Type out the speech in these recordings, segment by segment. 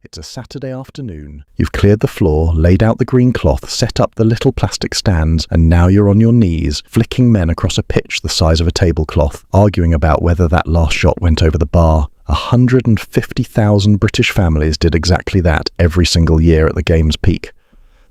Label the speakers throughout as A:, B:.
A: It's a Saturday afternoon. You've cleared the floor, laid out the green cloth, set up the little plastic stands, and now you're on your knees, flicking men across a pitch the size of a tablecloth, arguing about whether that last shot went over the bar. 150,000 British families did exactly that every single year at the game's peak.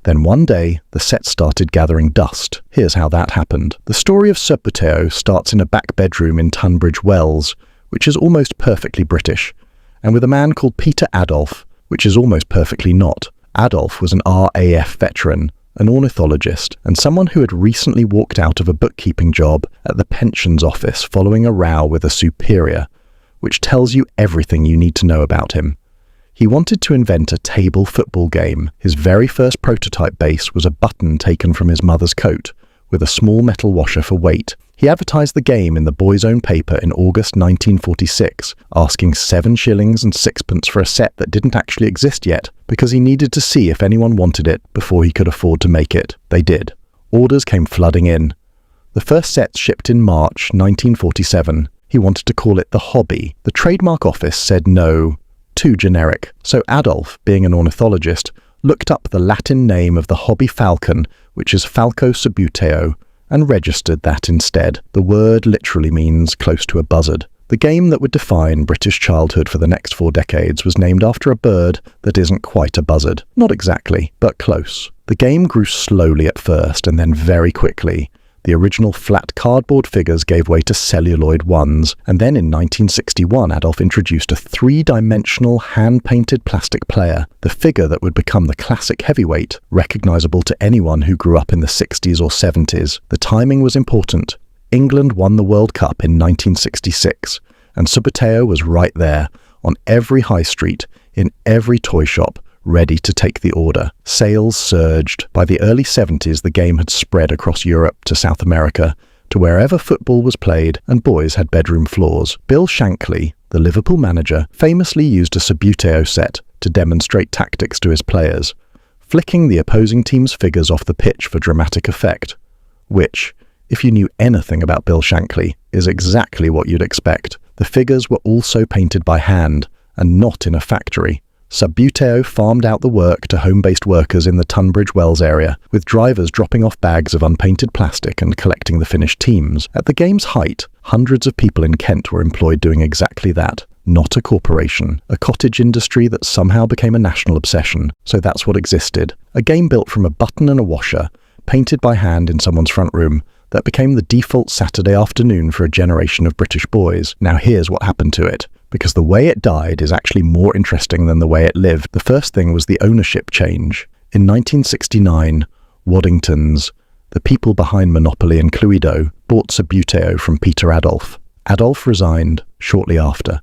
A: Then one day, the set started gathering dust. Here's how that happened. The story of Subbuteo starts in a back bedroom in Tunbridge Wells, which is almost perfectly British, and with a man called Peter Adolph, which is almost perfectly not. Adolph was an RAF veteran, an ornithologist, and someone who had recently walked out of a bookkeeping job at the pensions office following a row with a superior, which tells you everything you need to know about him. He wanted to invent a table football game. His very first prototype base was a button taken from his mother's coat, with a small metal washer for weight. He advertised the game in the Boy's Own paper in August 1946, asking 7 shillings and 6pence for a set that didn't actually exist yet, because he needed to see if anyone wanted it before he could afford to make it. They did. Orders came flooding in. The first sets shipped in March 1947. He wanted to call it the Hobby. The trademark office said no, too generic. So Adolph, being an ornithologist, looked up the Latin name of the hobby falcon, which is Falco Subbuteo, and registered that instead. The word literally means close to a buzzard. The game that would define British childhood for the next 4 decades was named after a bird that isn't quite a buzzard. Not exactly, but close. The game grew slowly at first and then very quickly. The original flat cardboard figures gave way to celluloid ones, and then in 1961 Adolph introduced a 3-dimensional hand-painted plastic player, the figure that would become the classic heavyweight, recognizable to anyone who grew up in the 60s or 70s. The timing was important. England won the World Cup in 1966, and Subbuteo was right there, on every high street, in every toy shop, ready to take the order. Sales surged. By the early 70s, the game had spread across Europe to South America, to wherever football was played and boys had bedroom floors. Bill Shankly, the Liverpool manager, famously used a Subbuteo set to demonstrate tactics to his players, flicking the opposing team's figures off the pitch for dramatic effect, which, if you knew anything about Bill Shankly, is exactly what you'd expect. The figures were also painted by hand, and not in a factory. Subbuteo farmed out the work to home-based workers in the Tunbridge Wells area, with drivers dropping off bags of unpainted plastic and collecting the finished teams. At the game's height, hundreds of people in Kent were employed doing exactly that. Not a corporation. A cottage industry that somehow became a national obsession. So that's what existed. A game built from a button and a washer, painted by hand in someone's front room, that became the default Saturday afternoon for a generation of British boys. Now here's what happened to it. Because the way it died is actually more interesting than the way it lived. The first thing was the ownership change. In 1969, Waddingtons, the people behind Monopoly and Cluedo, bought Subbuteo from Peter Adolph. Adolph resigned shortly after,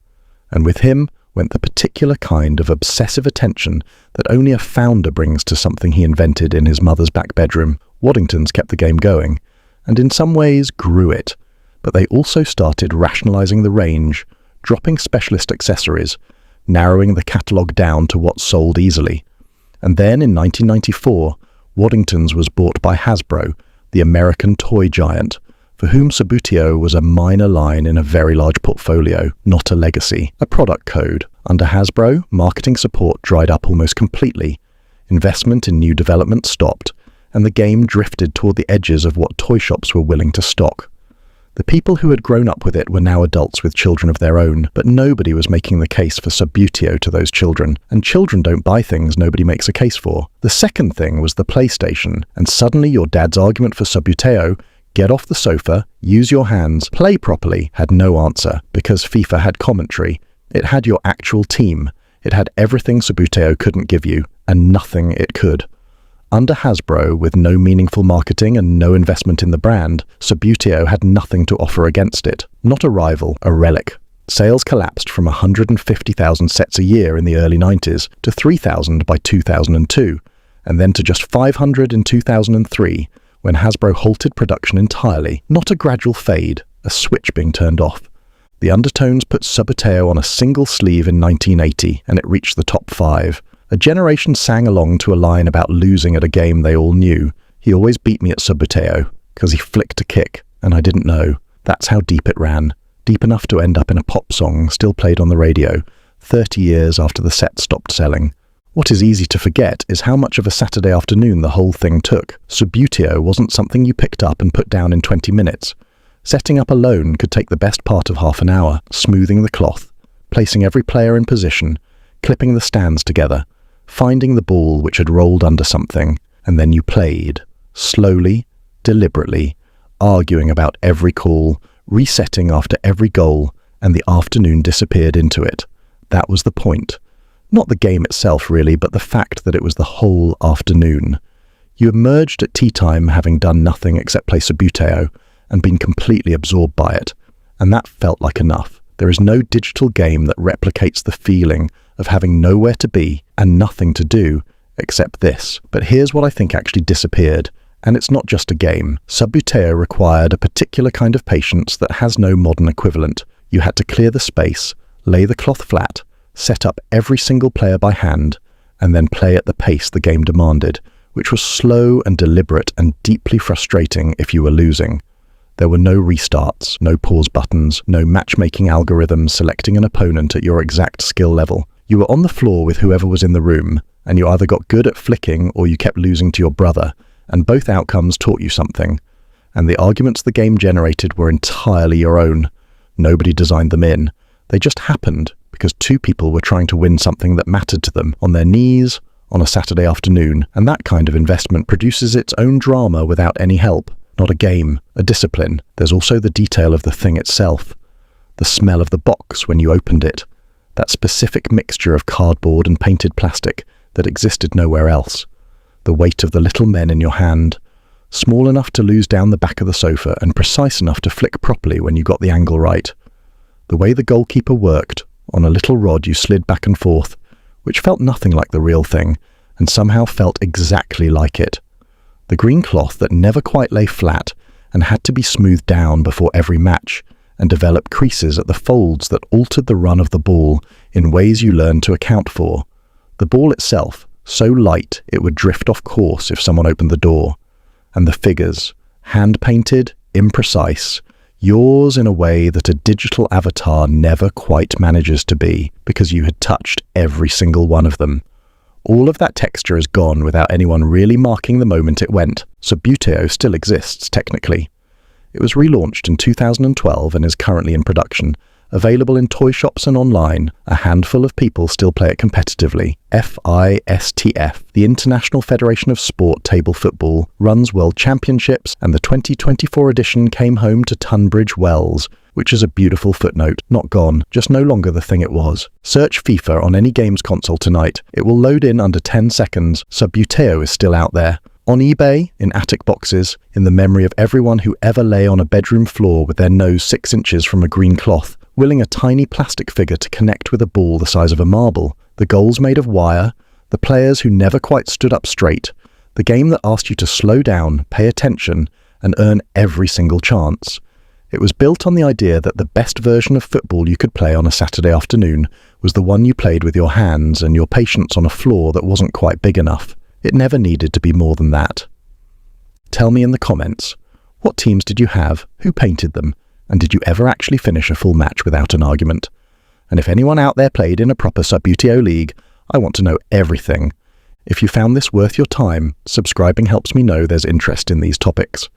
A: and with him went the particular kind of obsessive attention that only a founder brings to something he invented in his mother's back bedroom. Waddingtons kept the game going, and in some ways grew it, but they also started rationalizing the range, dropping specialist accessories, narrowing the catalogue down to what sold easily. And then in 1994, Waddingtons was bought by Hasbro, the American toy giant, for whom Subbuteo was a minor line in a very large portfolio, not a legacy, a product code. Under Hasbro, marketing support dried up almost completely. Investment in new development stopped, and the game drifted toward the edges of what toy shops were willing to stock. The people who had grown up with it were now adults with children of their own, but nobody was making the case for Subbuteo to those children, and children don't buy things nobody makes a case for. The second thing was the PlayStation, and suddenly your dad's argument for Subbuteo, get off the sofa, use your hands, play properly, had no answer, because FIFA had commentary. It had your actual team. It had everything Subbuteo couldn't give you, and nothing it could. Under Hasbro, with no meaningful marketing and no investment in the brand, Subbuteo had nothing to offer against it. Not a rival, a relic. Sales collapsed from 150,000 sets a year in the early 90s to 3,000 by 2002, and then to just 500 in 2003, when Hasbro halted production entirely. Not a gradual fade, a switch being turned off. The Undertones put Subbuteo on a single sleeve in 1980, and it reached the top 5. A generation sang along to a line about losing at a game they all knew. He always beat me at Subbuteo, because he flicked a kick, and I didn't know. That's how deep it ran. Deep enough to end up in a pop song still played on the radio, 30 years after the set stopped selling. What is easy to forget is how much of a Saturday afternoon the whole thing took. Subbuteo wasn't something you picked up and put down in 20 minutes. Setting up alone could take the best part of half an hour, smoothing the cloth, placing every player in position, clipping the stands together, finding the ball which had rolled under something, and then you played, slowly, deliberately, arguing about every call, resetting after every goal, and the afternoon disappeared into it. That was the point. Not the game itself really, but the fact that it was the whole afternoon. You emerged at tea time having done nothing except play Subbuteo and been completely absorbed by it, and that felt like enough. There is no digital game that replicates the feeling of having nowhere to be and nothing to do except this. But here's what I think actually disappeared, and it's not just a game. Subbuteo required a particular kind of patience that has no modern equivalent. You had to clear the space, lay the cloth flat, set up every single player by hand, and then play at the pace the game demanded, which was slow and deliberate and deeply frustrating if you were losing. There were no restarts, no pause buttons, no matchmaking algorithms selecting an opponent at your exact skill level. You were on the floor with whoever was in the room, and you either got good at flicking or you kept losing to your brother, and both outcomes taught you something. And the arguments the game generated were entirely your own. Nobody designed them in. They just happened because two people were trying to win something that mattered to them, on their knees, on a Saturday afternoon, and that kind of investment produces its own drama without any help. Not a game, a discipline. There's also the detail of the thing itself. The smell of the box when you opened it. That specific mixture of cardboard and painted plastic that existed nowhere else. The weight of the little men in your hand. Small enough to lose down the back of the sofa and precise enough to flick properly when you got the angle right. The way the goalkeeper worked, on a little rod you slid back and forth, which felt nothing like the real thing, and somehow felt exactly like it. The green cloth that never quite lay flat and had to be smoothed down before every match, and develop creases at the folds that altered the run of the ball in ways you learned to account for. The ball itself, so light it would drift off course if someone opened the door. And the figures, hand-painted, imprecise, yours in a way that a digital avatar never quite manages to be, because you had touched every single one of them. All of that texture is gone without anyone really marking the moment it went. Subbuteo still exists, technically. It was relaunched in 2012 and is currently in production. Available in toy shops and online, a handful of people still play it competitively. FISTF, the International Federation of Sport Table Football, runs World Championships, and the 2024 edition came home to Tunbridge Wells, which is a beautiful footnote. Not gone, just no longer the thing it was. Search FIFA on any games console tonight. It will load in under 10 seconds. Subbuteo is still out there. On eBay, in attic boxes, in the memory of everyone who ever lay on a bedroom floor with their nose 6 inches from a green cloth, willing a tiny plastic figure to connect with a ball the size of a marble, the goals made of wire, the players who never quite stood up straight, the game that asked you to slow down, pay attention, and earn every single chance. It was built on the idea that the best version of football you could play on a Saturday afternoon was the one you played with your hands and your patience on a floor that wasn't quite big enough. It never needed to be more than that. Tell me in the comments, what teams did you have, who painted them, and did you ever actually finish a full match without an argument? And if anyone out there played in a proper Subbuteo league, I want to know everything. If you found this worth your time, subscribing helps me know there's interest in these topics.